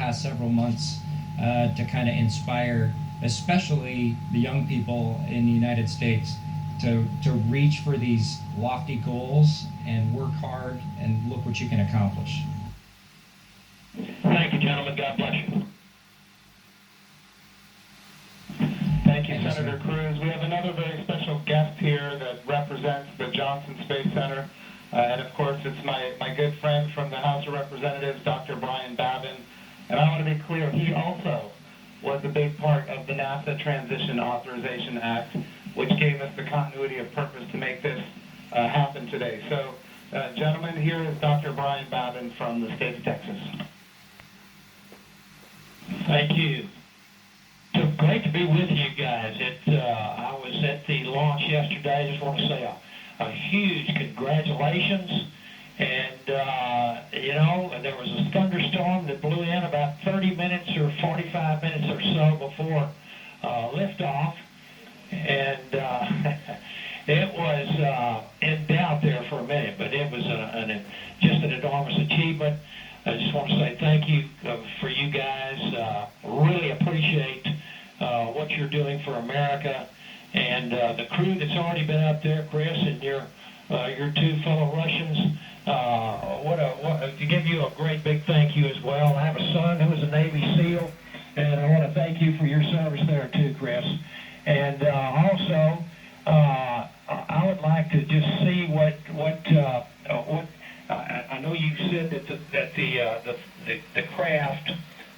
past several months to kind of inspire, especially the young people in the United States, to reach for these lofty goals and work hard and look what you can accomplish. Thank you, gentlemen. God bless you. Thank you, Senator Cruz. We have another very special guest here that represents the Johnson Space Center. And of course, it's my good friend from the House of Representatives, Dr. Brian Babin. And I want to be clear, he also was a big part of the NASA Transition Authorization Act, which gave us the continuity of purpose to make this happen today. So, gentlemen, here is Dr. Brian Babin from the state of Texas. Thank you. So great to be with you guys. I was at the launch yesterday. I just want to say a huge congratulations. And, there was a thunderstorm that blew in about 30 minutes or 45 minutes or so before liftoff. And it was in doubt there for a minute, but it was just an enormous achievement. I just want to say thank you for you guys. Really appreciate what you're doing for America, and the crew that's already been up there, Chris, and your two fellow Russians. To give you a great big thank you as well. I have a son who is a Navy SEAL, and I want to thank you for your service there too, Chris. And also, I would like to just see what I know you said that the craft,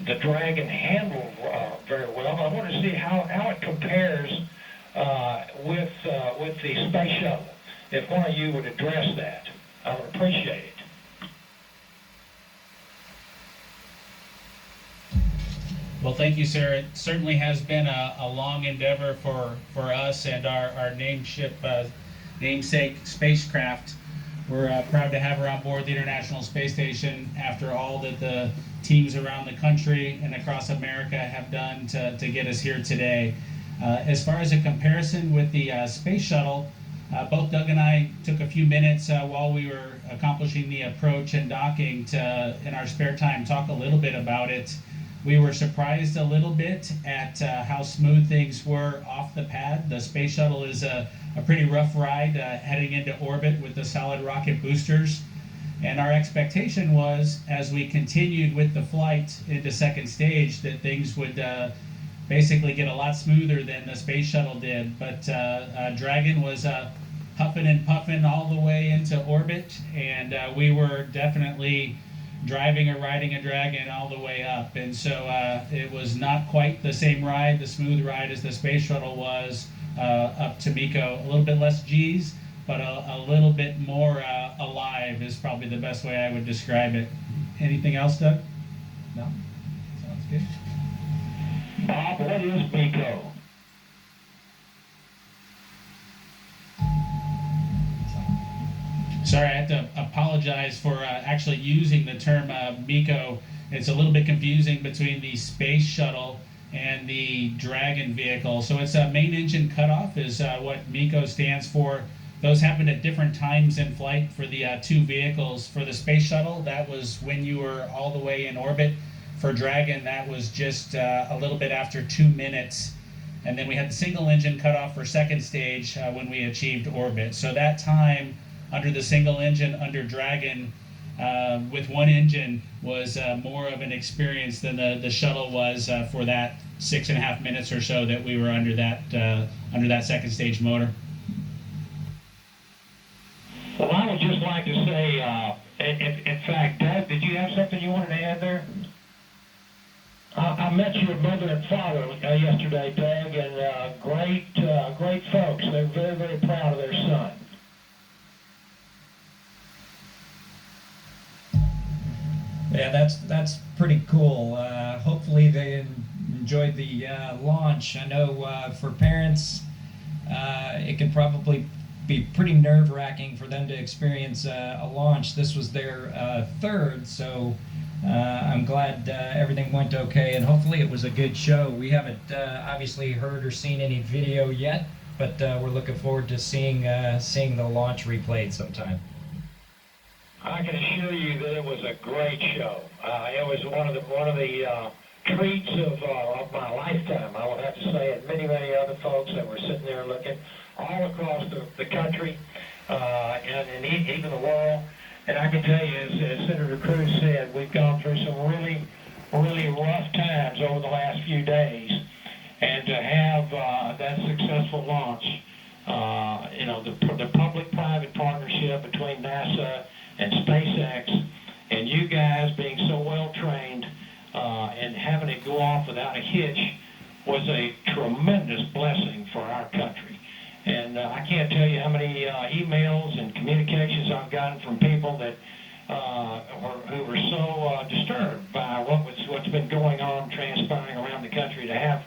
the Dragon, handled very well. I want to see how it compares with the space shuttle. If one of you would address that, I would appreciate it. Well, thank you, sir. It certainly has been a long endeavor for us and our namesake spacecraft. We're proud to have her on board the International Space Station after all that the teams around the country and across America have done to get us here today. As far as a comparison with the space shuttle, both Doug and I took a few minutes while we were accomplishing the approach and docking to, in our spare time, talk a little bit about it. We were surprised a little bit at how smooth things were off the pad. The space shuttle is a pretty rough ride heading into orbit with the solid rocket boosters. And our expectation was, as we continued with the flight into second stage, that things would basically get a lot smoother than the space shuttle did. But Dragon was huffing and puffing all the way into orbit, and we were definitely driving or riding a Dragon all the way up. And so it was not quite the same ride, the smooth ride, as the space shuttle was up to MECO. A little bit less G's, but a little bit more alive is probably the best way I would describe it. Anything else, Doug? No? Sounds good. Bob, what is MECO? Sorry, I have to apologize for actually using the term MECO. It's a little bit confusing between the space shuttle and the Dragon vehicle. So it's a main engine cutoff is what MECO stands for. Those happened at different times in flight for the two vehicles. For the space shuttle, that was when you were all the way in orbit. For Dragon, that was just a little bit after 2 minutes. And then we had the single engine cutoff for second stage when we achieved orbit. So that time under the single engine, under Dragon, with one engine was more of an experience than the shuttle was for that 6.5 minutes or so that we were under that second stage motor. Well, I would just like to say, in fact, Doug, did you have something you wanted to add there? I met your mother and father yesterday, Doug, and great folks. They're very, very proud of their son. Yeah, that's pretty cool. Hopefully they enjoyed the launch. I know for parents, it can probably be pretty nerve-wracking for them to experience a launch. This was their third, so I'm glad everything went okay, and hopefully it was a good show. We haven't obviously heard or seen any video yet, but we're looking forward to seeing the launch replayed sometime. I can assure you that it was a great show. It was one of the treats of my lifetime, I would have to say, and many other folks that were sitting there looking all across the country and even the world. And I can tell you, as Senator Cruz said, we've gone through some really rough times over the last few days, and to have that successful launch, the public-private partnership between NASA and SpaceX, and you guys being so well trained and having it go off without a hitch was a tremendous blessing for our country. And I can't tell you how many emails and communications I've gotten from people that who were so disturbed by what's been going on, transpiring around the country, to have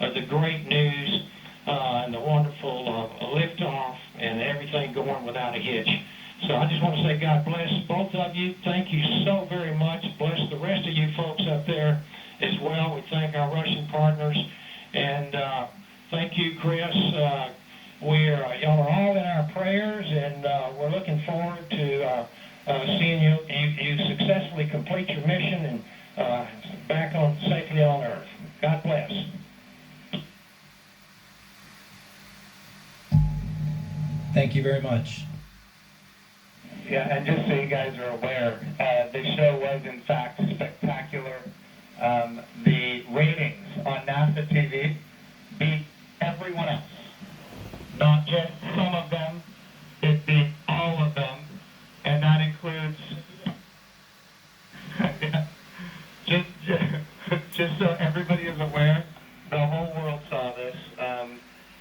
the great news and the wonderful liftoff and everything going without a hitch. So I just want to say God bless both of you. Thank you so very much. Bless the rest of you folks up there as well. We thank our Russian partners. And thank you, Chris. Y'all are all in our prayers, and we're looking forward to seeing you successfully complete your mission and back safely on Earth. God bless. Thank you very much. Yeah, and just so you guys are aware, the show was in fact spectacular. The ratings on NASA TV beat everyone else. Not just some of them, it beat all of them, and that includes, just so everybody is aware, the whole world saw this.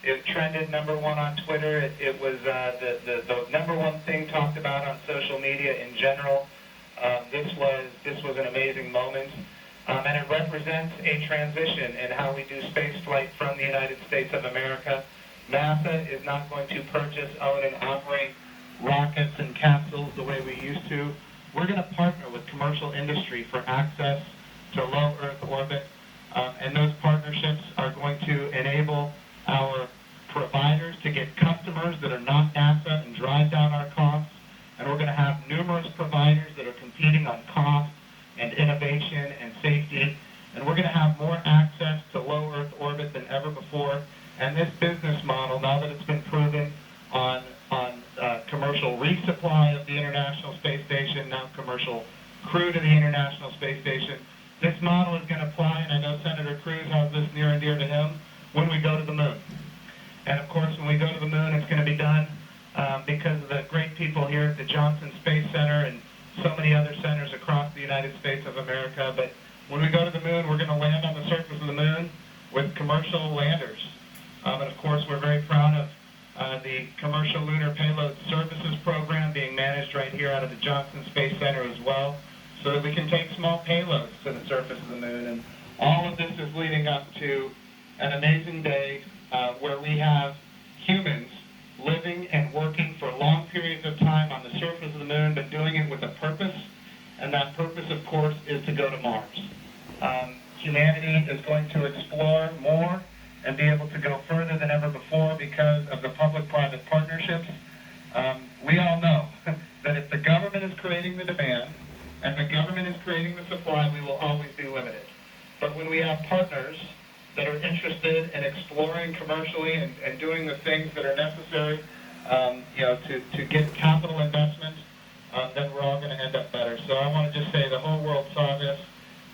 It trended #1 on Twitter. It was the #1 thing talked about on social media in general. This was an amazing moment, and it represents a transition in how we do space flight from the United States of America. NASA is not going to purchase, own, and operate rockets and capsules the way we used to. We're going to partner with commercial industry for access to low Earth orbit, and those partnerships are going to enable our providers to get customers that are not NASA and drive down our costs. And we're going to have numerous providers that are competing on cost and innovation and safety. And we're going to have more access to low Earth orbit than ever before. And this business model, now that it's been proven on commercial resupply of the International Space Station, now commercial crew to the International Space Station, this model is going to apply, and I know Senator Cruz has this near and dear to him, when we go to the moon. And of course, when we go to the moon, it's going to be done because of the great people here at the Johnson Space Center and so many other centers across the United States of America. But when we go to the moon, we're going to land on the surface of the moon with commercial landers. And of course, we're very proud of the Commercial Lunar Payload Services Program being managed right here out of the Johnson Space Center as well, so that we can take small payloads to the surface of the moon. And all of this is leading up to an amazing day where we have humans living and working for long periods of time on the surface of the moon, but doing it with a purpose. And that purpose, of course, is to go to Mars. Humanity is going to explore more and be able to go further than ever before because of the public-private partnerships. We all know that if the government is creating the demand and the government is creating the supply, we will always be limited. But when we have partners that are interested in exploring commercially and doing the things that are necessary, to get capital investment, then we're all going to end up better. So I want to just say the whole world saw this.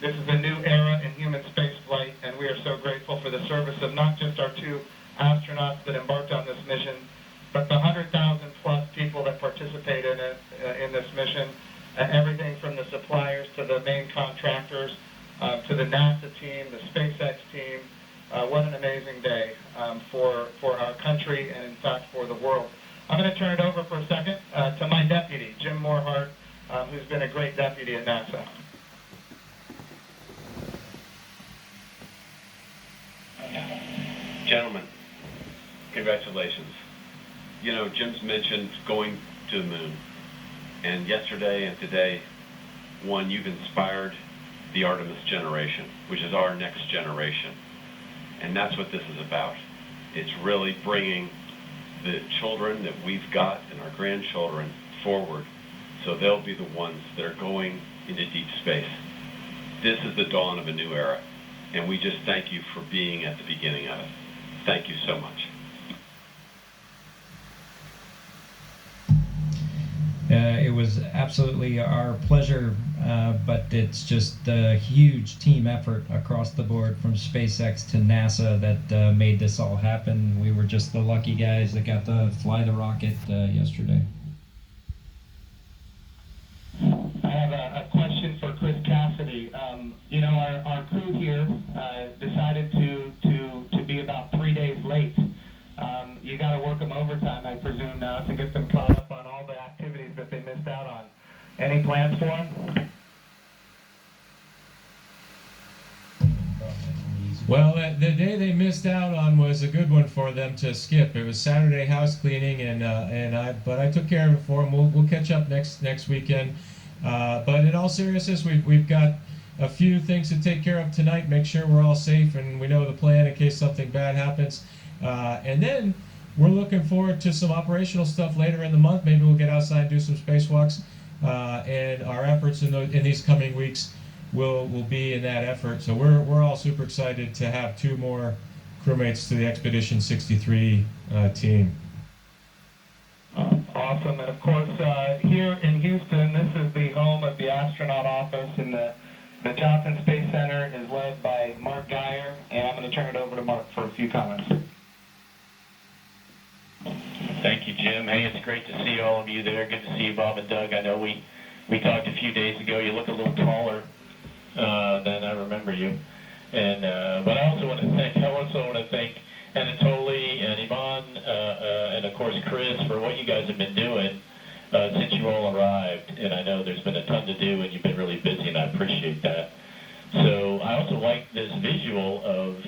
This is a new era in human space flight, and we are so grateful for the service of not just our 2 astronauts that embarked on this mission, but the 100,000 plus people that participate in it, in this mission, and everything from the suppliers to the main contractors, to the NASA team, the SpaceX team. What an amazing day for our country and, in fact, for the world. I'm going to turn it over for a second to my deputy, Jim Morehart, who's been a great deputy at NASA. Gentlemen, congratulations. You know, Jim's mentioned going to the moon. And yesterday and today, you've inspired the Artemis generation, which is our next generation. And that's what this is about. It's really bringing the children that we've got and our grandchildren forward So they'll be the ones that are going into deep space. This is the dawn of a new era, and we just thank you for being at the beginning of it. Thank you so much. It was absolutely our pleasure, but it's just a huge team effort across the board from SpaceX to NASA that made this all happen. We were just the lucky guys that got to fly the rocket yesterday. I have a question for Chris Cassidy. You know, our crew here decided to be about 3 days late. You got to work them overtime, I presume, now to get them caught up on all the activities that they missed out on. Any plans for them? Well, the day they missed out on was a good one for them to skip. It was Saturday house cleaning, but I took care of it for them. We'll catch up next weekend. But in all seriousness, we've got a few things to take care of tonight. Make sure we're all safe and we know the plan in case something bad happens. And then we're looking forward to some operational stuff later in the month. Maybe we'll get outside and do some spacewalks. And our efforts in these coming weeks will be in that effort. So we're all super excited to have 2 more crewmates to the Expedition 63 team. Awesome. And of course, here in Houston, this is the home of the astronaut office, and the Johnson Space Center is led by Mark Geyer, and I'm going to turn it over to Mark for a few comments. Thank you, Jim. Hey, it's great to see all of you there. Good to see you, Bob and Doug. I know we talked a few days ago. You look a little taller than I remember you. And but I also want to thank Anatoly and Ivan and of course Chris for what you guys have been doing since you all arrived. And I know there's been a ton to do, and you've been really busy, and I appreciate that. So I also like this visual of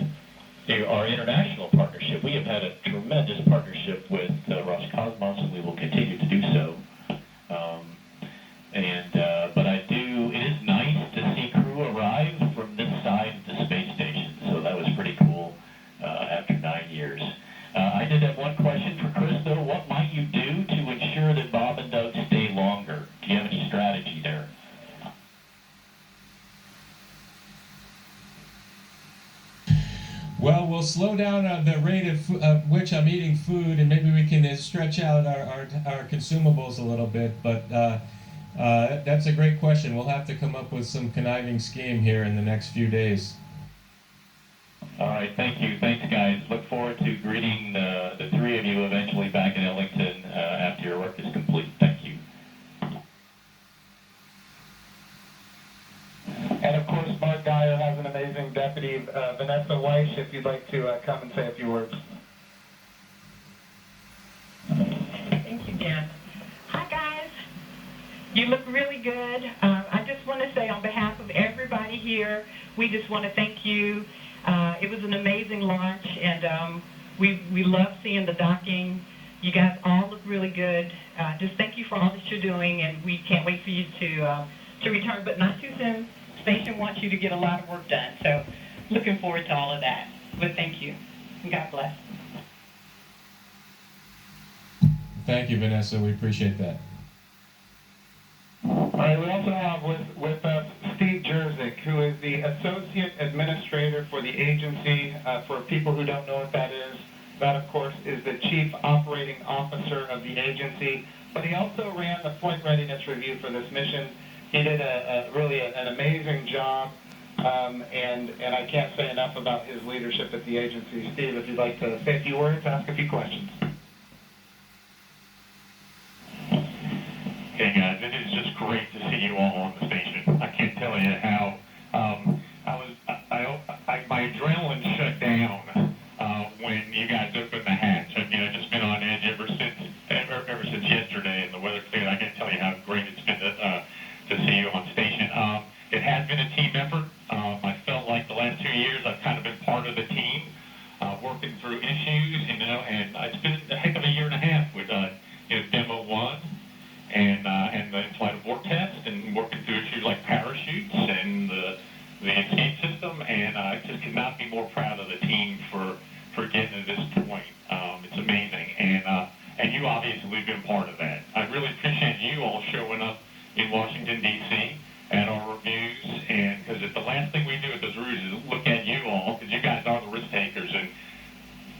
our international partnership. We have had a tremendous partnership with Roscosmos, and we will continue to do so. But it is nice to see crew arrive from this side of the space station. So that was pretty cool after 9 years. I did have one question for Chris, though. What might you do to ensure that Bob and Doug stay longer? Do you have any strategy there? Well, we'll slow down the rate of which I'm eating food, and maybe we can stretch out our consumables a little bit. But that's a great question. We'll have to come up with some conniving scheme here in the next few days. All right, thank you. Thanks, guys. Look forward to greeting the 3 of you eventually back in Ellington after your work is complete. Thank you. And of course, Mark Geyer has an amazing deputy, Vanessa Weiss, if you'd like to come and say a few words. Thank you, Jim. Hi, guys. You look really good. I just want to say on behalf of everybody here, we just want to thank you. It was an amazing launch, and we love seeing the docking. You guys all look really good. Just thank you for all that you're doing, and we can't wait for you to return, but not too soon. Station wants you to get a lot of work done, so looking forward to all of that. But thank you, and God bless. Thank you, Vanessa. We appreciate that. All right, we also have with us Steve Jerzik, who is the Associate Administrator for the agency. For people who don't know what that is, that, of course, is the Chief Operating Officer of the agency. But he also ran the flight readiness review for this mission. He did really an amazing job, and I can't say enough about his leadership at the agency. Steve, if you'd like to say a few words, ask a few questions. Hey guys, it is just great to see you all on the station. I can't tell you how my adrenaline shut down when you guys opened the hatch. I've just been on edge ever since yesterday, and the weather cleared. I can't tell you how great it's been to see you on station. It has been a team effort. I felt like the last 2 years I've kind of been part of the team, working through issues, and it's been a heck of a year and a half with Demo 1 and the in-flight abort test, and working through issues like parachutes and the escape system, and I just could not be more proud of the team for getting to this point. It's amazing, and you obviously have been part of that. I really appreciate you all showing up Washington, D.C. at our reviews, and because the last thing we do at those reviews is look at you all, because you guys are the risk takers, and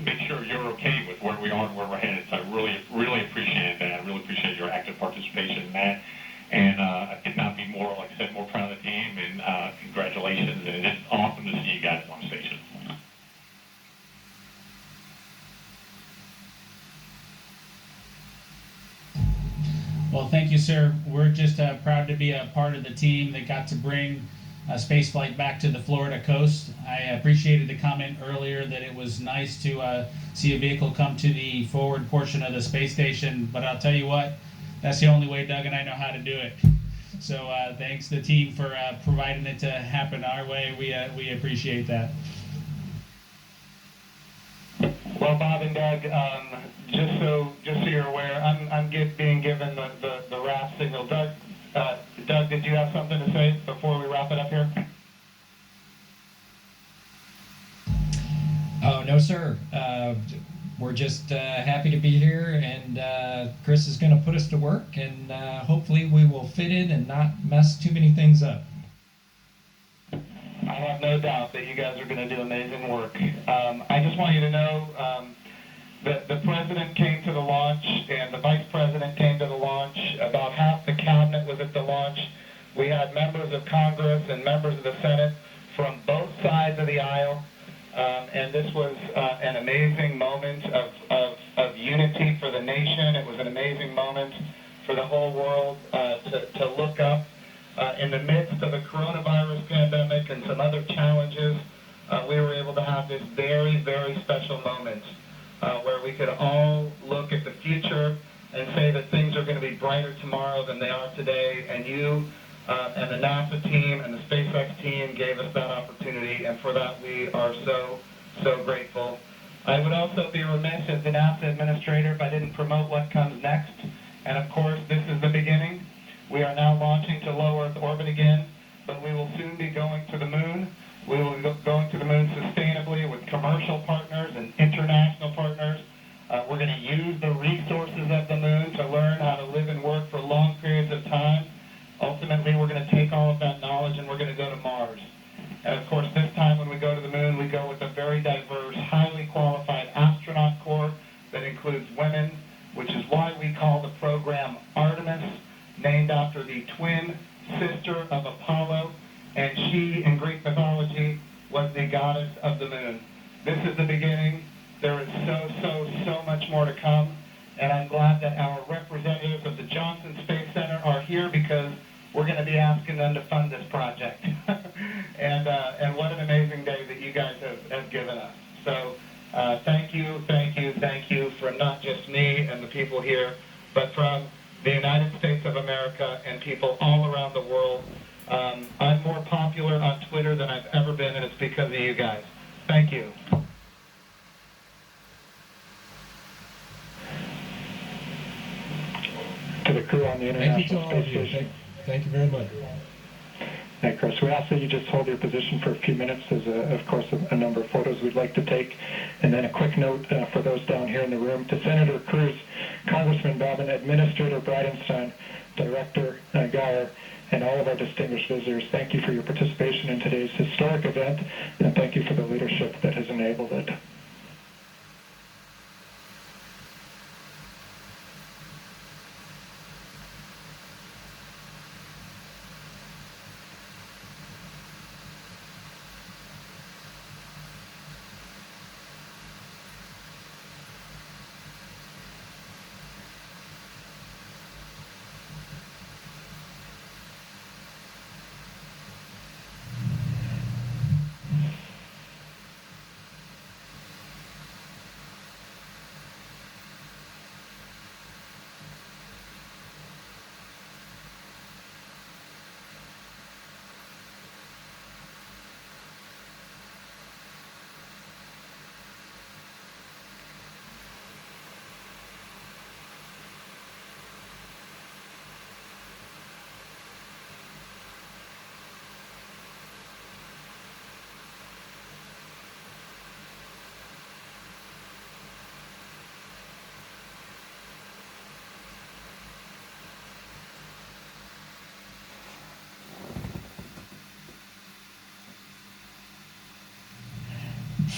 make sure you're okay with where we are and where we're headed. So I really, really appreciate that. I really appreciate your active participation in that. And I could not be more, like I said, more proud of the team, and congratulations. And it's awesome to see you guys on station. Well, thank you, sir. We're just proud to be a part of the team that got to bring spaceflight back to the Florida coast. I appreciated the comment earlier that it was nice to see a vehicle come to the forward portion of the space station, but I'll tell you what, that's the only way Doug and I know how to do it. So thanks to the team for providing it to happen our way. We appreciate that. Well, Bob and Doug, just so you're aware, I'm being given the wrap signal. Doug, did you have something to say before we wrap it up here? Oh, no, sir. We're just happy to be here, and Chris is going to put us to work, and hopefully we will fit in and not mess too many things up. I have no doubt that you guys are going to do amazing work. I just want you to know that the president came to the launch and the vice president came to the launch. About half the cabinet was at the launch. We had members of Congress and members of the Senate from both sides of the aisle. And this was an amazing moment of unity for the nation. It was an amazing moment for the whole world to look up. In the midst of the coronavirus pandemic and some other challenges, we were able to have this very, very special moment where we could all look at the future and say that things are going to be brighter tomorrow than they are today. And you and the NASA team and the SpaceX team gave us that opportunity, and for that we are so, so grateful. I would also be remiss as the NASA administrator if I didn't promote what comes next. And of course, this is the beginning. We are now launching to low Earth orbit again, but we will soon be going to the moon. We will be going to the moon sustainably with commercial partners and international partners. We're going to use the resources of the moon to learn how to live and work for long periods of time. Ultimately, we're going to take all of that knowledge and we're going to go to Mars. And of course, this time when we go to the moon, we go with a very diverse, highly qualified astronaut corps that includes women, which is why we call the program Artemis, named after the twin sister of Apollo, and she, in Greek mythology, was the goddess of the moon. This is the beginning. There is so much more to come, and I'm glad that our representatives of the Johnson Space Center are here because we're going to be asking them to fund this project. And what an amazing day that you guys have given us. So thank you from not just me and the people here, but from the United States of America and people all around the world. I'm more popular on Twitter than I've ever been, and it's because of you guys. Thank you. To the crew on the Thank you to International all of Space you. Station. Thank you very much. Hey, Chris, we ask that you just hold your position for a few minutes. There's, of course, a number of photos we'd like to take. And then a quick note for those down here in the room. To Senator Cruz, Congressman Bobbin, Administrator Bridenstine, Director Geyer, and all of our distinguished visitors, thank you for your participation in today's historic event, and thank you for the leadership that has enabled it.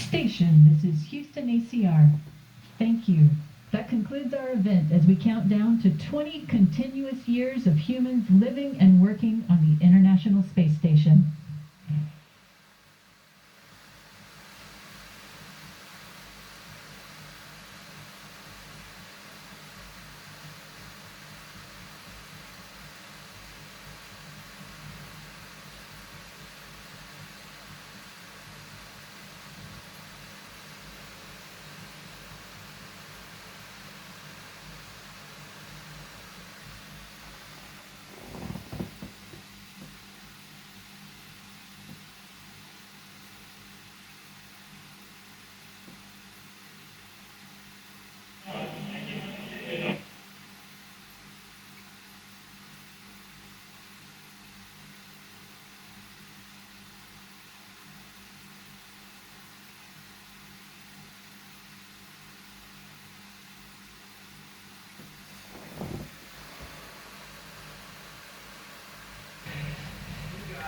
Station, this is Houston ACR. Thank you. That concludes our event as we count down to 20 continuous years of humans living and working on the International Space Station.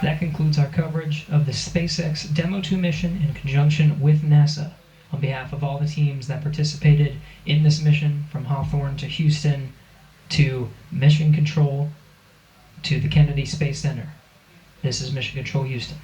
That concludes our coverage of the SpaceX Demo 2 mission in conjunction with NASA. On behalf of all the teams that participated in this mission, from Hawthorne to Houston to Mission Control to the Kennedy Space Center, this is Mission Control Houston.